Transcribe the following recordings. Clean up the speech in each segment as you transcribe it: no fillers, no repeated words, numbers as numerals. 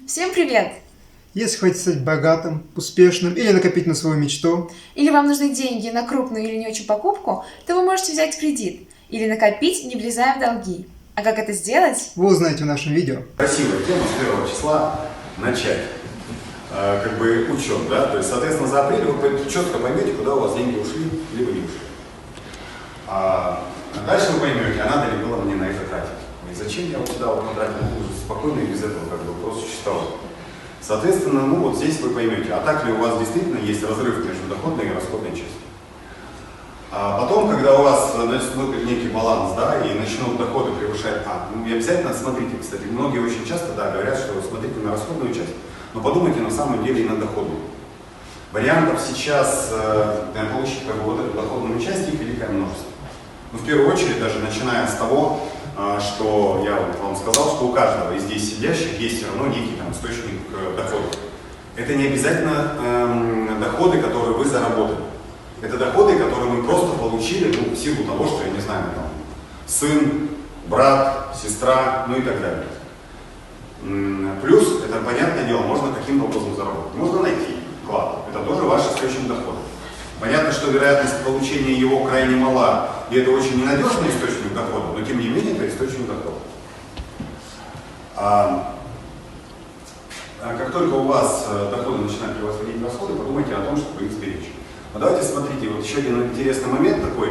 Всем привет! Если хотите стать богатым, успешным или накопить на свою мечту, Или вам нужны деньги на крупную или не очень покупку, то вы можете взять кредит или накопить, не влезая в долги. А как это сделать? вы узнаете в нашем видео. Красивая тема с 1 числа начать. Учет, да? То есть, соответственно, за апрель вы четко поймете, куда у вас деньги ушли, либо не ушли. Дальше вы поймете, а надо ли было мне на это тратить. И зачем я вот сюда вот потратил, спокойно и без этого просто существовал. Соответственно, вот здесь вы поймете, а так ли у вас действительно есть разрыв между доходной и расходной частью. Потом, когда у вас наступит некий баланс, да, и начнут доходы превышать, и обязательно смотрите, кстати, многие очень часто, да, говорят, что смотрите на расходную часть, но подумайте на самом деле и на доходную. Вариантов сейчас получить вот эту доходную часть, их великое множество. Но в первую очередь, даже начиная с того, что я вам сказал, что у каждого из здесь сидящих есть все равно некий источник дохода. Это не обязательно доходы, которые вы заработали. Это доходы, которые мы просто получили в силу того, что, я не знаю, сын, брат, сестра, и так далее. Плюс, это понятное дело, можно каким-то образом заработать. Можно найти вклад. Это тоже ваш источник дохода. Понятно, что вероятность получения его крайне мала, и это очень ненадежный источник дохода, но тем не менее это источник дохода. Как только у вас доходы начинают превосходить расходы, подумайте о том, чтобы их сберечь. Но давайте смотрите, вот еще один интересный момент такой.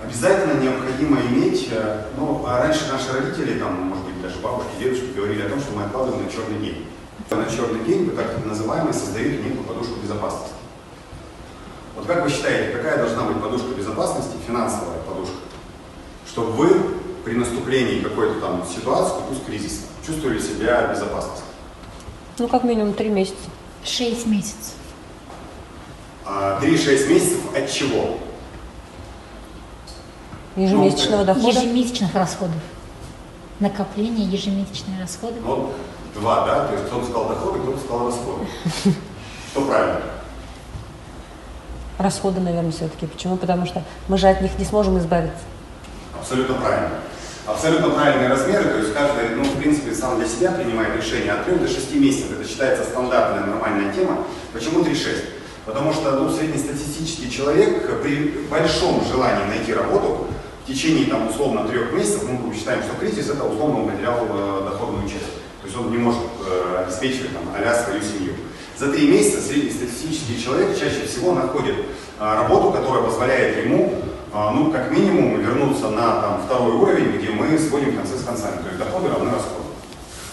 Обязательно необходимо иметь, раньше наши родители, может быть, даже бабушки, дедушки говорили о том, что мы откладываем на черный день. На черный день вы так называемые создаете некую подушку безопасности. Вот как вы считаете, какая должна быть подушка безопасности, финансовая подушка, чтобы вы при наступлении какой-то ситуации, пусть кризиса, чувствовали себя в безопасности? Как минимум 3 месяца. 6 месяцев. 3-6 месяцев от чего? Ежемесячного дохода? Ежемесячных расходов. Накопление, ежемесячные расходы. 2, да? То есть кто-то сказал доходы, кто-то сказал расходы. Что правильно? Расходы, наверное, все-таки. Почему? Потому что мы же от них не сможем избавиться. Абсолютно правильно. Абсолютно правильные размеры, то есть каждый, в принципе, сам для себя принимает решение от 3 до 6 месяцев. Это считается стандартная, нормальная тема. Почему 3-6? Потому что среднестатистический человек при большом желании найти работу в течение, условно, 3 месяцев, мы считаем, что кризис, это условно он потерял доходную часть. То есть он не может обеспечивать а-ля свою семью. За 3 месяца среднестатистический человек чаще всего находит работу, которая позволяет ему, как минимум, вернуться на второй уровень, где мы сводим концы с концами. То есть доходы равны расходам.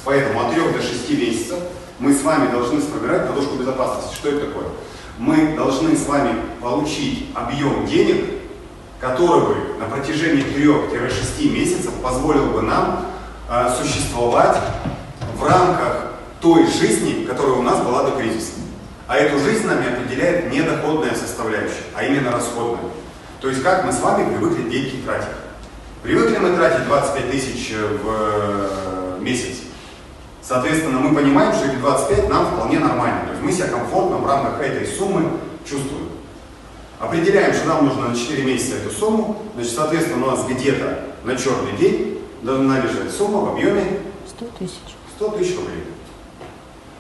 Поэтому от 3 до 6 месяцев мы с вами должны сформировать подушку безопасности. Что это такое? Мы должны с вами получить объем денег, который бы на протяжении 3-6 месяцев позволил бы нам существовать в рамках той жизни, которая у нас была до кризиса. А эту жизнь нами определяет не доходная составляющая, а именно расходная. То есть как мы с вами привыкли деньги тратить. Привыкли мы тратить 25 тысяч в месяц. Соответственно, мы понимаем, что эти 25 нам вполне нормально. То есть мы себя комфортно в рамках этой суммы чувствуем. Определяем, что нам нужно на 4 месяца эту сумму. Значит, соответственно, у нас где-то на черный день должна лежать сумма в объеме 100 тысяч. 100 тысяч рублей.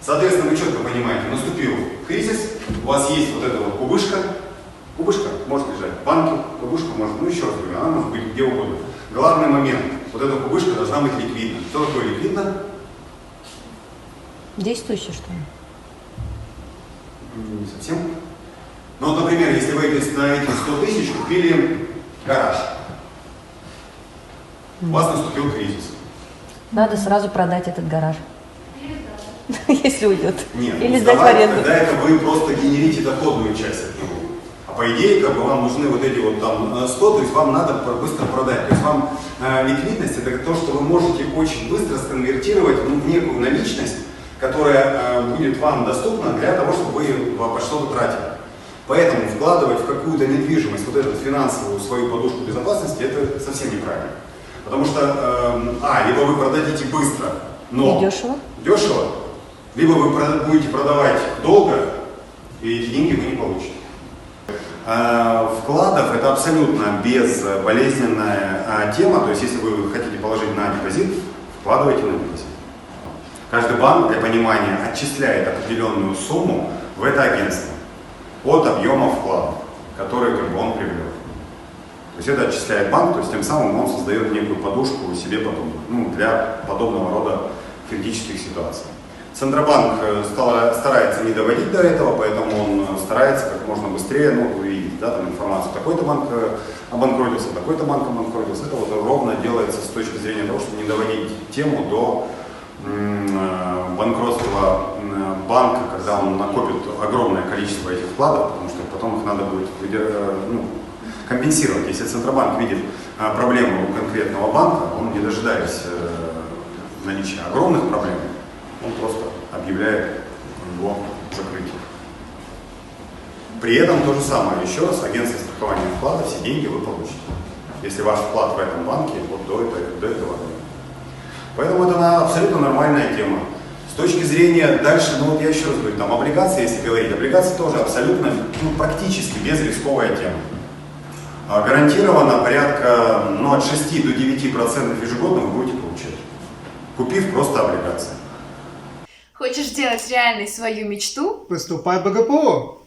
Соответственно, вы четко понимаете, наступил кризис, у вас есть вот эта кубышка. Кубышка может лежать в банке, кубышка может, еще раз говорю, она может быть где угодно. Главный момент, вот эта кубышка должна быть ликвидна. Что такое ликвидно? Действующий, что ли? Не совсем. Например, если вы на эти 100 тысяч купили гараж, у вас наступил кризис. Надо сразу продать этот гараж. Если уйдет. Нет, или сдать в аренду. Тогда это вы просто генерите доходную часть от него. А по идее, вам нужны вот эти 100, то есть вам надо быстро продать. То есть вам ликвидность это то, что вы можете очень быстро сконвертировать в некую наличность, которая будет вам доступна для того, чтобы вы по что-то тратили. Поэтому вкладывать в какую-то недвижимость вот эту финансовую свою подушку безопасности, это совсем неправильно. Потому что, либо вы продадите быстро, но и дешево. Дешево, либо вы будете продавать долго, и эти деньги вы не получите. Вкладов это абсолютно безболезненная тема, то есть если вы хотите положить на депозит, вкладывайте на депозит. Каждый банк, для понимания, отчисляет определенную сумму в это агентство от объема вклада, который он привлек. То есть это отчисляет банк, то есть тем самым он создает некую подушку себе потом, для подобного рода критических ситуаций. Центробанк старается не доводить до этого, поэтому он старается как можно быстрее увидеть там информацию. Такой-то банк обанкротился, такой-то банк обанкротился. Это вот ровно делается с точки зрения того, чтобы не доводить тему до банкротства банка, когда он накопит огромное количество этих вкладов, потому что потом их надо будет компенсировать. Если Центробанк видит проблему у конкретного банка, он, не дожидаясь наличия огромных проблем, он просто объявляет его закрытие. При этом то же самое, еще раз, агентство страхования вклада, все деньги вы получите, если ваш вклад в этом банке вот до этого. Поэтому это абсолютно нормальная тема. С точки зрения дальше, я еще раз говорю, там облигации, если говорить, облигации тоже абсолютно, практически безрисковая тема. Гарантированно порядка от 6 до 9% ежегодно вы будете получать, купив просто облигации. Хочешь сделать реальной свою мечту? Поступай в БГПО.